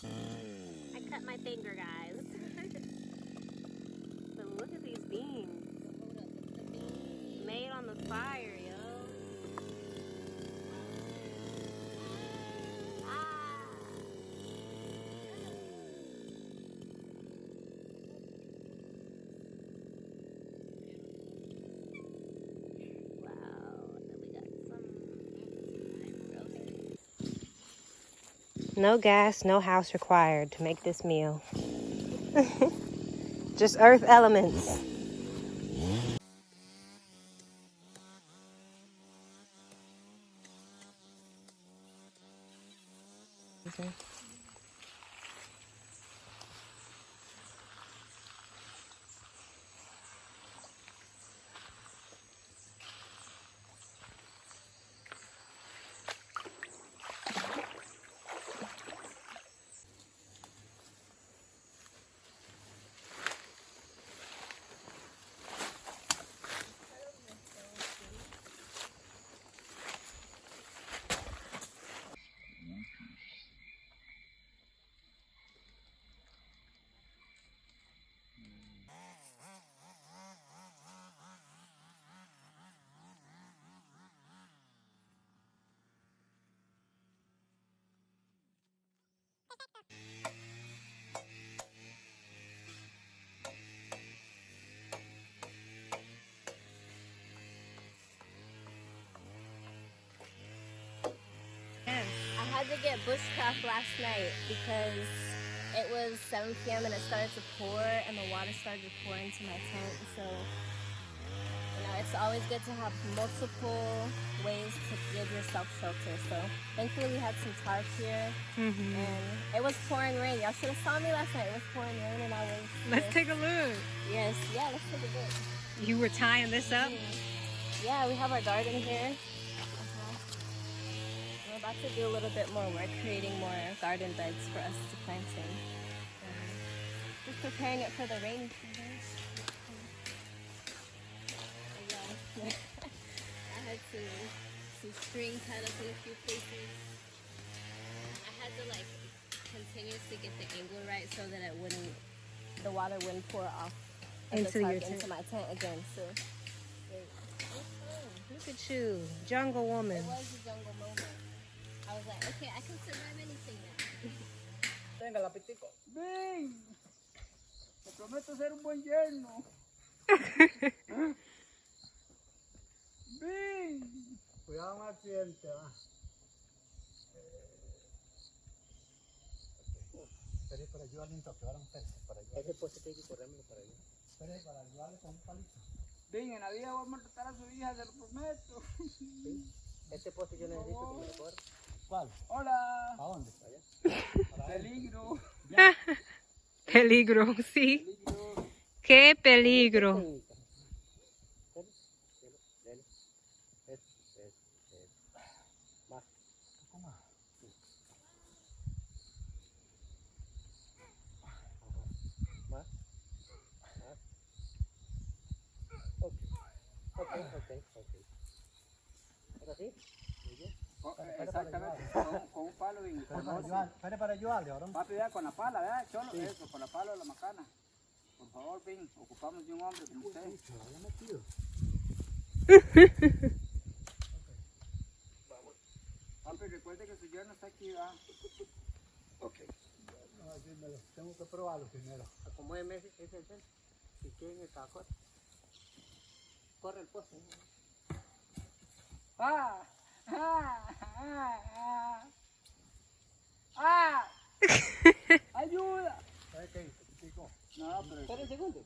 I cut my finger, guys. But look at these beans. Made on the fire, yo. No gas, no house required to make this meal. Just earth elements. I had to get bushcraft last night because it was 7 p.m. and it started to pour and the water started to pour into my tent. So, you know, it's always good to have multiple ways to give yourself shelter. So, thankfully we had some tarp here and it was pouring rain. Y'all should have saw me last night. It was pouring rain and I was... Let's take a look. Yes, yeah, let's take a look. You were tying this up? Yeah, we have our garden here. We're about to do a little bit more work, creating more garden beds for us to plant in. Just preparing it for the rainy season. Yeah. I had some string tied up in a few places. I had to like continuously get the angle right so that the water wouldn't pour off into my tent again. So Look at you, jungle woman. it was a jungle moment. I was like, okay, I can survive anything now. Venga, la pitico. Ven. Te prometo ser un buen yerno. Ven. Cuidado con el accidente, va. Espera para ayudarle un toque, ahora un peso para ayudarle. Ese puesto tiene que correrme para allá. Espera para ayudarle con un palito. Ven, en la vida voy a maltratar a su hija, te lo prometo. Sí. Este poste yo necesito que me lo corra. ¿Cuál? Hola. ¿A dónde? Allá. Peligro. Peligro, sí. Peligro. Qué peligro. Más. Un poco más. Más. Ok. ¿Es así? Muy bien. Exactamente, con un palo y espere para ayudarle, ahora. Papi, vea, con la pala, vea, cholo, sí. Eso, con la pala de la macana. Por favor, ven, ocupamos de un hombre como usted. Se lo había metido. Vamos. Papi, recuerde que su yerno está aquí, ¿verdad? Ok. No, dímelo, tengo que probarlo primero. Acomódeme ese es el centro. Si quieren el cajón. Corre el poste. ¡Ah! ¡Ayuda! ¿Sabes qué hizo, chico? No, pero... Espera un segundo.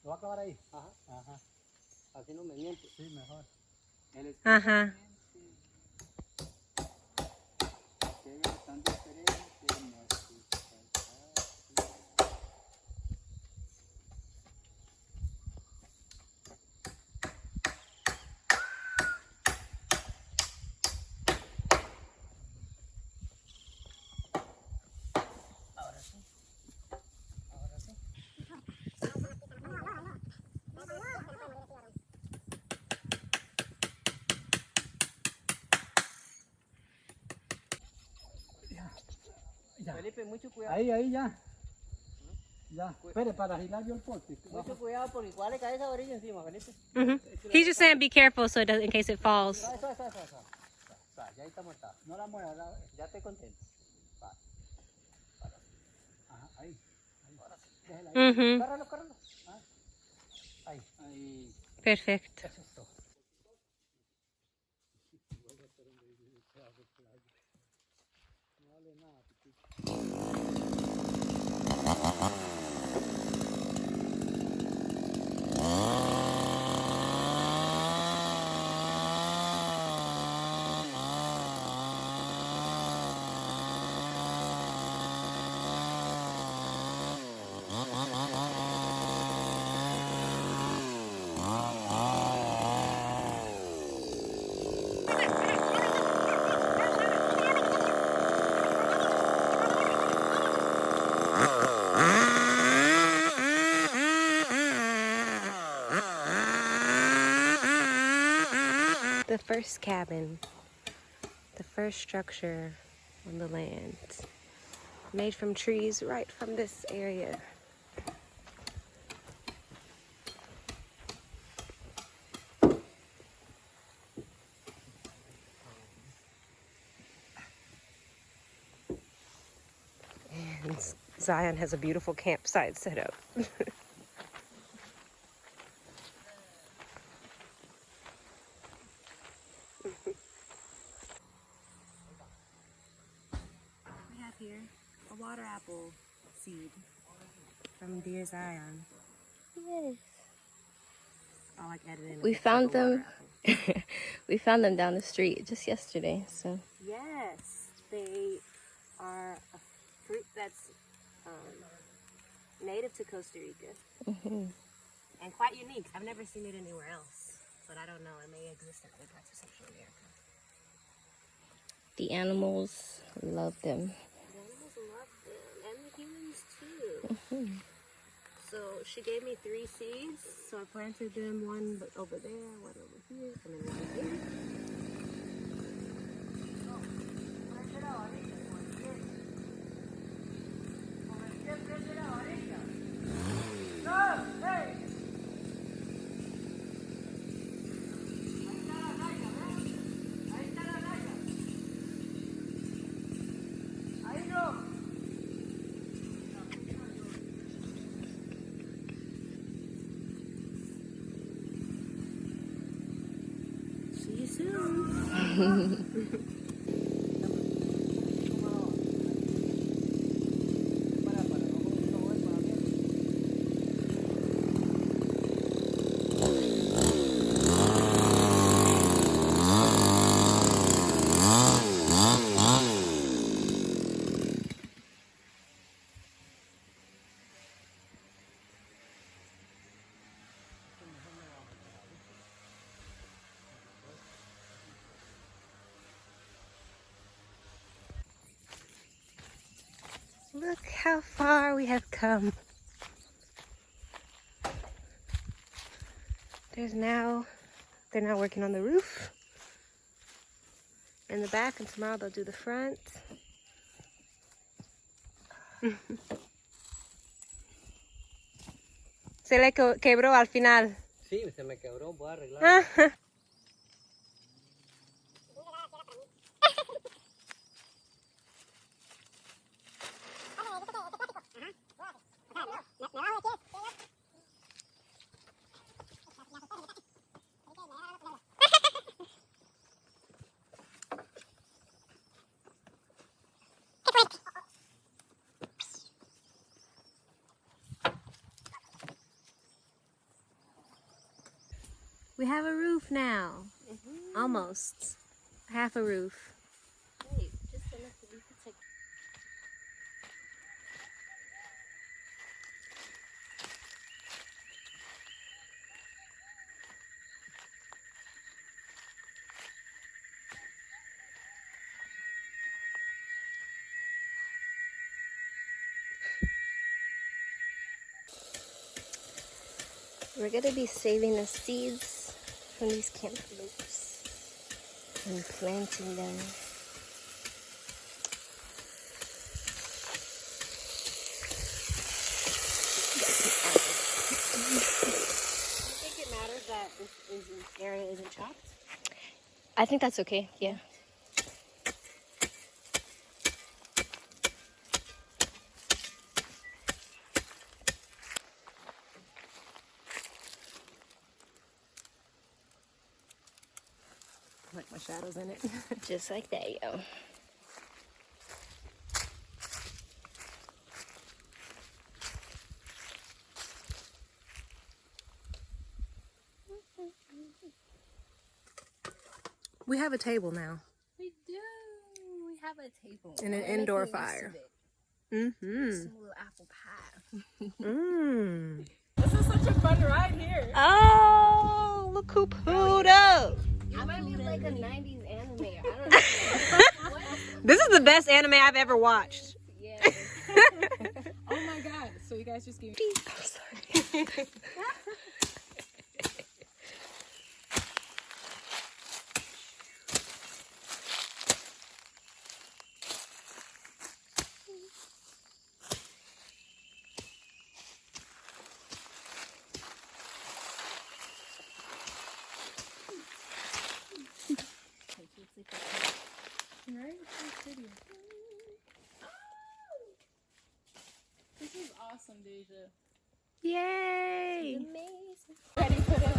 ¿Lo va a acabar ahí? Ajá. Así no me miente. Sí, mejor. Ajá. ya. Felipe, mucho cuidado. Ahí, ya. Ya. Espere, para agilar yo el poste. Mucho cuidado porque igual le cae esa orilla encima, Felipe. He's just saying be careful so it doesn't, in case it falls. Ya ahí está muerta. No la mueva, Ya estoy contento. Ajá, ahí. Ahora sí. Déjela ahí. Mm-hmm. Cárralo. Ahí. Perfect. Eso es todo. No vale nada, chiquito. The first cabin, the first structure on the land, made from trees right from this area. And Zion has a beautiful campsite set up. We have here a water apple seed from dear Zion. Yes. I like editing. We found them. We found them down the street just yesterday. So Yes, they are a fruit that's native to Costa Rica and quite unique. I've never seen it anywhere else, but I don't know. It may exist in other parts of Central America. the animals love them. The animals love them, and the humans too. So she gave me 3 seeds, so I planted them, one over there, one over here, and then one here. See you soon. Look how far we have come. They're now working on the roof in the back, and tomorrow they'll do the front. Se le quebró al final. Sí, se me quebró, voy a arreglar. We have a roof now. Almost. Half a roof. Wait, just enough that we could take. We're gonna be saving the seeds from these cantaloupes and planting them. area isn't chopped? I think that's okay. Yeah. Like my shadows in it. Just like that, yo. We have a table now. We do. We have a table. And an We're indoor making use fire. of it. Mm-hmm. Some little apple pie. Mm. This is such a fun ride here. Oh, look who pulled up. I might be like a 90s anime. I don't know. What? This is the best anime I've ever watched. Yeah. Oh my god. So you guys just gave me. I'm sorry. Right? So pretty. This is awesome, Deja. Yay. Amazing. Ready for the.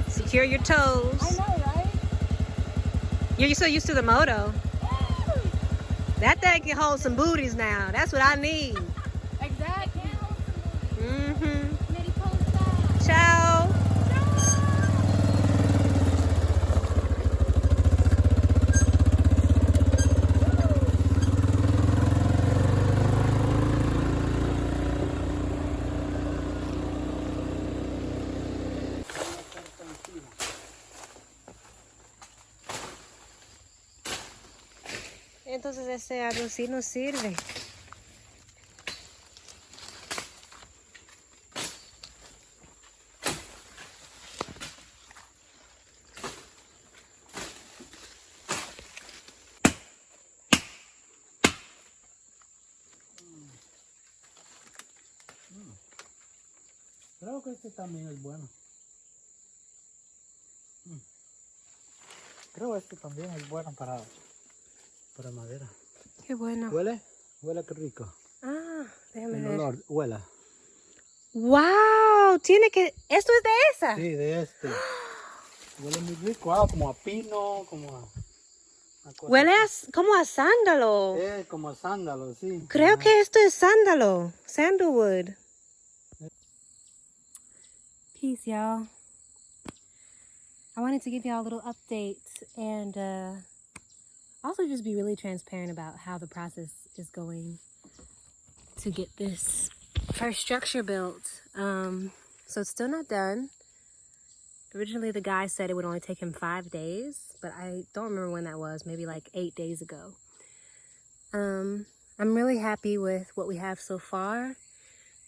Secure your toes. I know, right? You're so used to the moto. That thing can hold some booties now. That's what I need. Exactly. Mm-hmm. Mariposa. Ciao. Entonces ese árbol sí nos sirve. Creo que este también es bueno. Creo que este también es bueno para madera. Qué bueno. ¿Huele? Huele que rico. Ah, déjame El ver. olor, huela. ¡Wow! Tiene que... ¿Esto es de esa? Sí, de este. Huele muy rico, como a pino, como a... Huele como a sándalo. como a sándalo, sí. Creo que esto es sándalo. Sandalwood. Peace, y'all. I wanted to give y'all a little update and also just be really transparent about how the process is going to get this first structure built. So it's still not done. Originally, the guy said it would only take him 5 days, but I don't remember when that was, maybe like 8 days ago. I'm really happy with what we have so far,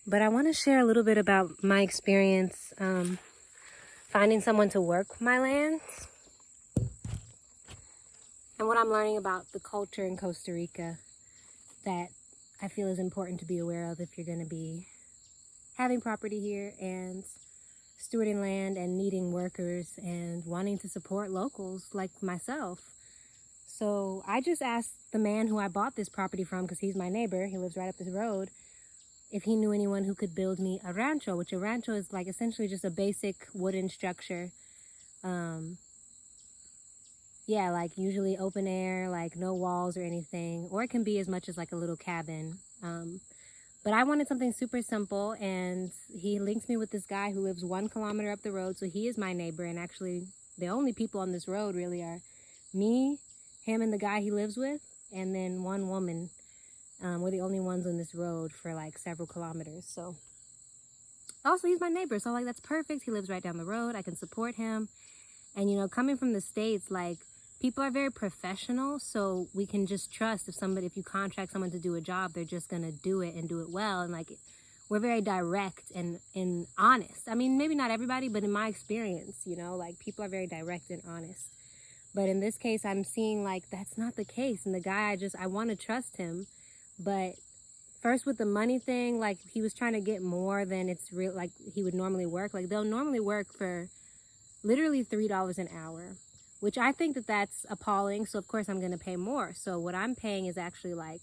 but I want to share a little bit about my experience finding someone to work my land and what I'm learning about the culture in Costa Rica that I feel is important to be aware of if you're going to be having property here and stewarding land and needing workers and wanting to support locals like myself. So I just asked the man who I bought this property from, because he's my neighbor, he lives right up this road, if he knew anyone who could build me a rancho, which a rancho is like essentially just a basic wooden structure. Yeah, like usually open air, like no walls or anything, or it can be as much as like a little cabin. But I wanted something super simple, and he links me with this guy who lives 1 kilometer up the road, so he is my neighbor, and actually the only people on this road really are me, him and the guy he lives with, and then one woman. We're the only ones on this road for like several kilometers. So also he's my neighbor, so like that's perfect. He lives right down the road. I can support him. And you know, coming from the States, like people are very professional, so we can just trust if you contract someone to do a job, they're just gonna do it and do it well. And like we're very direct and honest. I mean, maybe not everybody, but in my experience, you know, like people are very direct and honest. But in this case, I'm seeing like that's not the case. And the guy, I want to trust him. But first with the money thing, like he was trying to get more than it's real, like he would normally work. Like they'll normally work for literally $3 an hour, which I think that that's appalling. So of course I'm going to pay more. So what I'm paying is actually like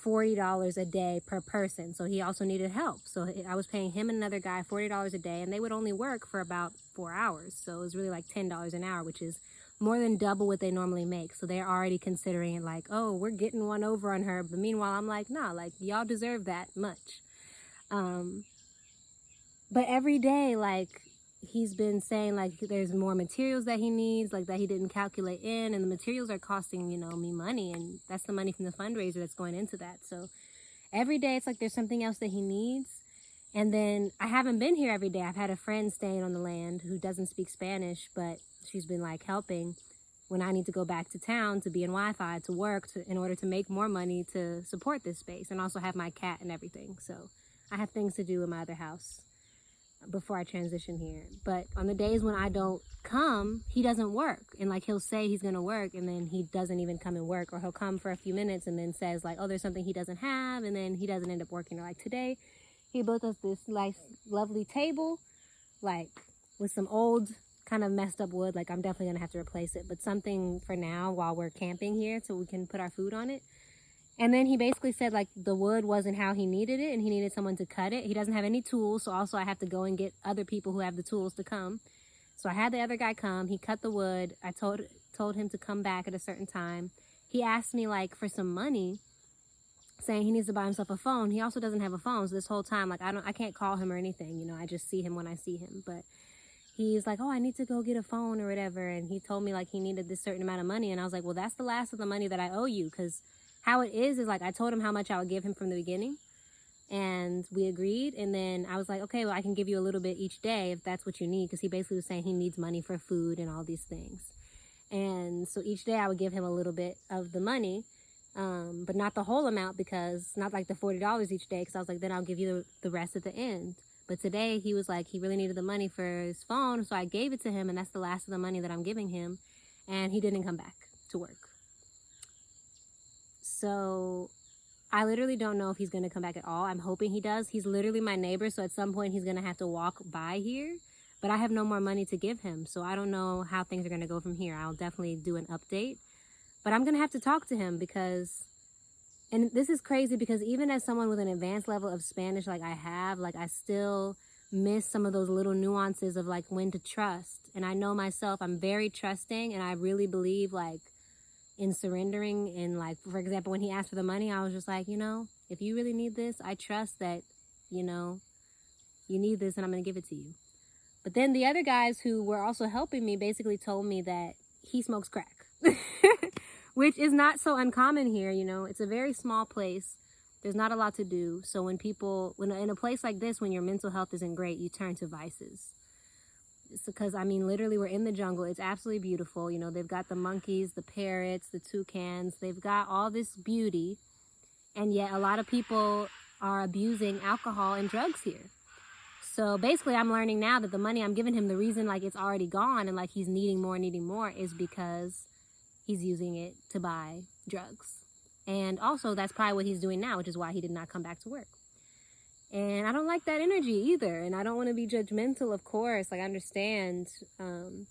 $40 a day per person. So he also needed help. So I was paying him and another guy $40 a day, and they would only work for about 4 hours. So it was really like $10 an hour, which is more than double what they normally make. So they're already considering it like, oh, we're getting one over on her. But meanwhile, I'm like, nah, like y'all deserve that much. But every day, like he's been saying like there's more materials that he needs, like that he didn't calculate in, and the materials are costing, you know, me money, and that's the money from the fundraiser that's going into that. So every day it's like there's something else that he needs. And then I haven't been here every day. I've had a friend staying on the land who doesn't speak Spanish, but she's been like helping when I need to go back to town to be in Wi-Fi, to work, in order to make more money to support this space, and also have my cat and everything. So I have things to do in my other house before I transition here. But on the days when I don't come, he doesn't work. And like he'll say he's gonna work, and then he doesn't even come and work, or he'll come for a few minutes and then says like, oh, there's something he doesn't have, and then he doesn't end up working. Or like today, he built us this nice, lovely table, like with some old kind of messed up wood. Like I'm definitely gonna have to replace it, but something for now while we're camping here so we can put our food on it. And then he basically said like the wood wasn't how he needed it, and he needed someone to cut it. He doesn't have any tools, so also I have to go and get other people who have the tools to come. So I had the other guy come. He cut the wood. I told him to come back at a certain time. He asked me like for some money, saying he needs to buy himself a phone. He also doesn't have a phone, so this whole time like I can't call him or anything. You know, I just see him when I see him. But he's like, oh, I need to go get a phone or whatever. And he told me like he needed this certain amount of money, and I was like, well, that's the last of the money that I owe you, because how it is like I told him how much I would give him from the beginning, and we agreed. And then I was like, okay, well, I can give you a little bit each day if that's what you need, because he basically was saying he needs money for food and all these things. And so each day I would give him a little bit of the money, but not the whole amount, because not like the $40 each day, because I was like, then I'll give you the rest at the end. But today he was like, he really needed the money for his phone, so I gave it to him, and that's the last of the money that I'm giving him. And he didn't come back to work. So I literally don't know if he's going to come back at all. I'm hoping he does. He's literally my neighbor, so at some point he's going to have to walk by here. But I have no more money to give him, so I don't know how things are going to go from here. I'll definitely do an update. But I'm going to have to talk to him, because, and this is crazy, because even as someone with an advanced level of Spanish like I have, like I still miss some of those little nuances of like when to trust. And I know myself, I'm very trusting, and I really believe like in surrendering. And like, for example, when he asked for the money, I was just like, you know, if you really need this, I trust that, you know, you need this, and I'm going to give it to you. But then the other guys who were also helping me basically told me that he smokes crack, which is not so uncommon here. You know, it's a very small place. There's not a lot to do. So when in a place like this, when your mental health isn't great, you turn to vices. It's because, I mean, literally we're in the jungle. It's absolutely beautiful. You know, they've got the monkeys, the parrots, the toucans. They've got all this beauty. And yet a lot of people are abusing alcohol and drugs here. So basically I'm learning now that the money I'm giving him, the reason like it's already gone and like he's needing more is because he's using it to buy drugs. And also that's probably what he's doing now, which is why he did not come back to work. And I don't like that energy either. And I don't want to be judgmental, of course. Like I understand, I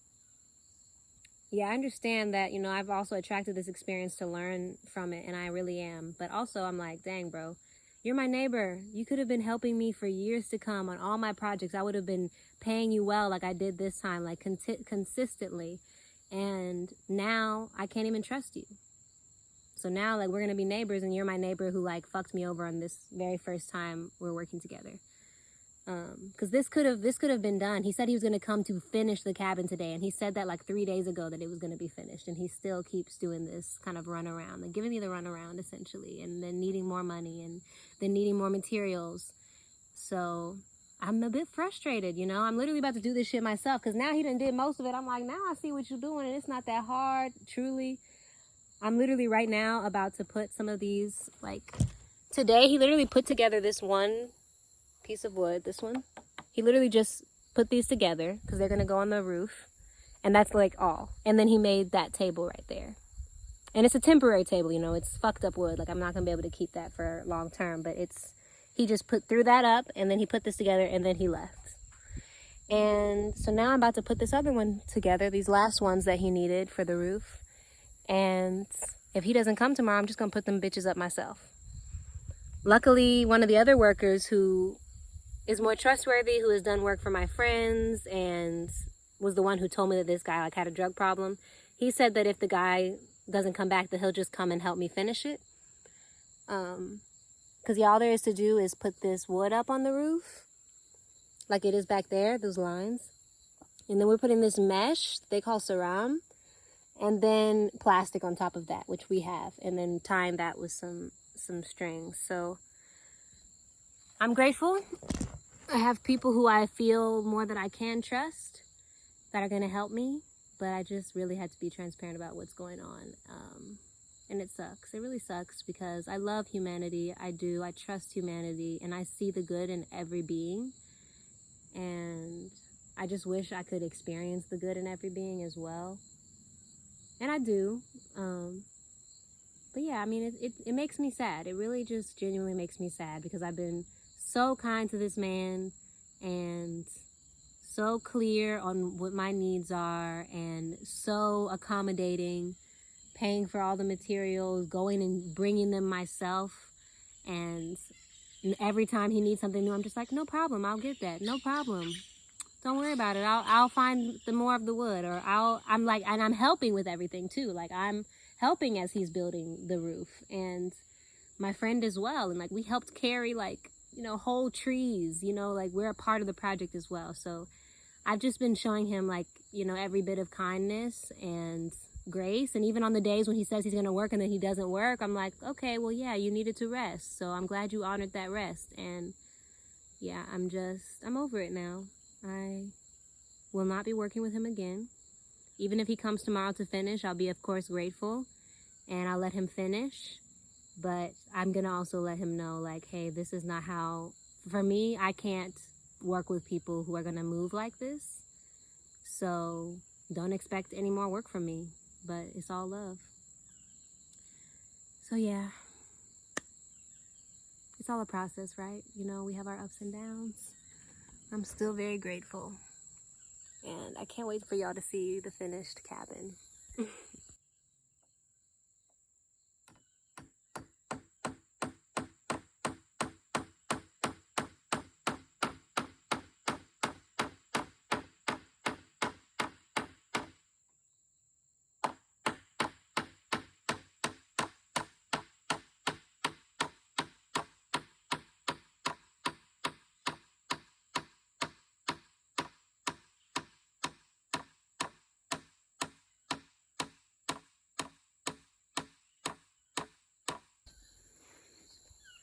understand that, you know, I've also attracted this experience to learn from it, and I really am. But also I'm like, dang, bro, you're my neighbor. You could have been helping me for years to come on all my projects. I would have been paying you well like I did this time, like consistently. And now I can't even trust you. So now like we're going to be neighbors, and you're my neighbor who like fucked me over on this very first time we're working together. Because this could have been done. He said he was going to come to finish the cabin today, and he said that like 3 days ago that it was going to be finished, and he still keeps doing this kind of run around, like giving me the run around essentially, and then needing more money, and then needing more materials. So I'm a bit frustrated, you know. I'm literally about to do this shit myself, because now he done did most of it. I'm like, now I see what you're doing, and it's not that hard, truly. I'm literally right now about to put some of these, like today he literally put together this one piece of wood, this one. He literally just put these together because they're going to go on the roof, and that's like all. And then he made that table right there. And it's a temporary table, you know, it's fucked up wood. Like, I'm not gonna be able to keep that for long term, but he just threw that up, and then he put this together, and then he left. And so now I'm about to put this other one together, these last ones that he needed for the roof. And if he doesn't come tomorrow, I'm just gonna put them bitches up myself. Luckily, one of the other workers who is more trustworthy, who has done work for my friends and was the one who told me that this guy like had a drug problem, he said that if the guy doesn't come back, that he'll just come and help me finish it. Because all there is to do is put this wood up on the roof, like it is back there, those lines. And then we're putting this mesh they call saram, and then plastic on top of that, which we have, and then tying that with some strings. So I'm grateful. I have people who I feel more that I can trust that are going to help me, but I just really had to be transparent about what's going on. And it sucks. It really sucks because I love humanity. I do. I trust humanity, and I see the good in every being. And I just wish I could experience the good in every being as well. And I do. But yeah, I mean, it makes me sad. It really just genuinely makes me sad because I've been so kind to this man and so clear on what my needs are and so accommodating, paying for all the materials, going and bringing them myself. And every time he needs something new, I'm just like, no problem, I'll get that. No problem. Don't worry about it. I'll find the more of the wood, or I'm like, and I'm helping with everything too. Like, I'm helping as he's building the roof, and my friend as well. And like, we helped carry like, you know, whole trees, you know, like we're a part of the project as well. So I've just been showing him like, you know, every bit of kindness and grace. And even on the days when he says he's going to work and then he doesn't work, I'm like, okay, well, yeah, you needed to rest. So I'm glad you honored that rest. And yeah, I'm over it now. I will not be working with him again. Even if he comes tomorrow to finish, I'll be, of course, grateful. And I'll let him finish. But I'm going to also let him know, like, hey, this is not how, for me, I can't work with people who are going to move like this. So don't expect any more work from me. But it's all love. So yeah, it's all a process, right? You know, we have our ups and downs. I'm still very grateful. And I can't wait for y'all to see the finished cabin.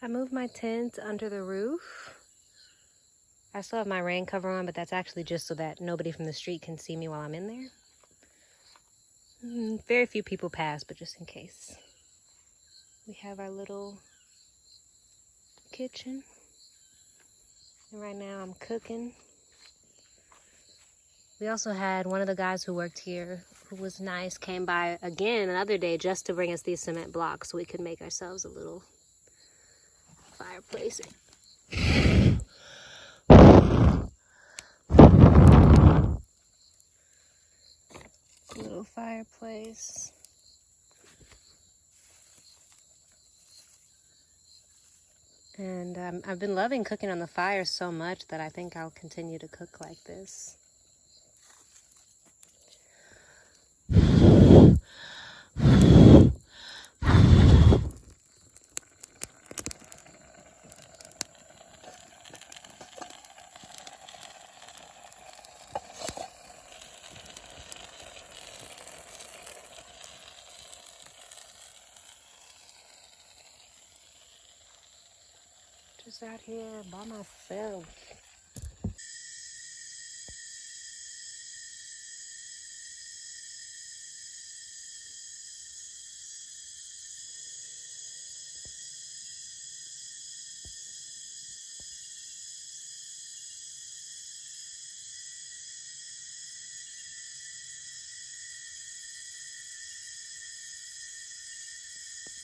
I moved my tent under the roof. I still have my rain cover on, but that's actually just so that nobody from the street can see me while I'm in there. Very few people pass, but just in case. We have our little kitchen. And right now I'm cooking. We also had one of the guys who worked here, who was nice, came by again another day just to bring us these cement blocks so we could make ourselves a little fireplace. Little fireplace. And I've been loving cooking on the fire so much that I think I'll continue to cook like this. Just out here by myself.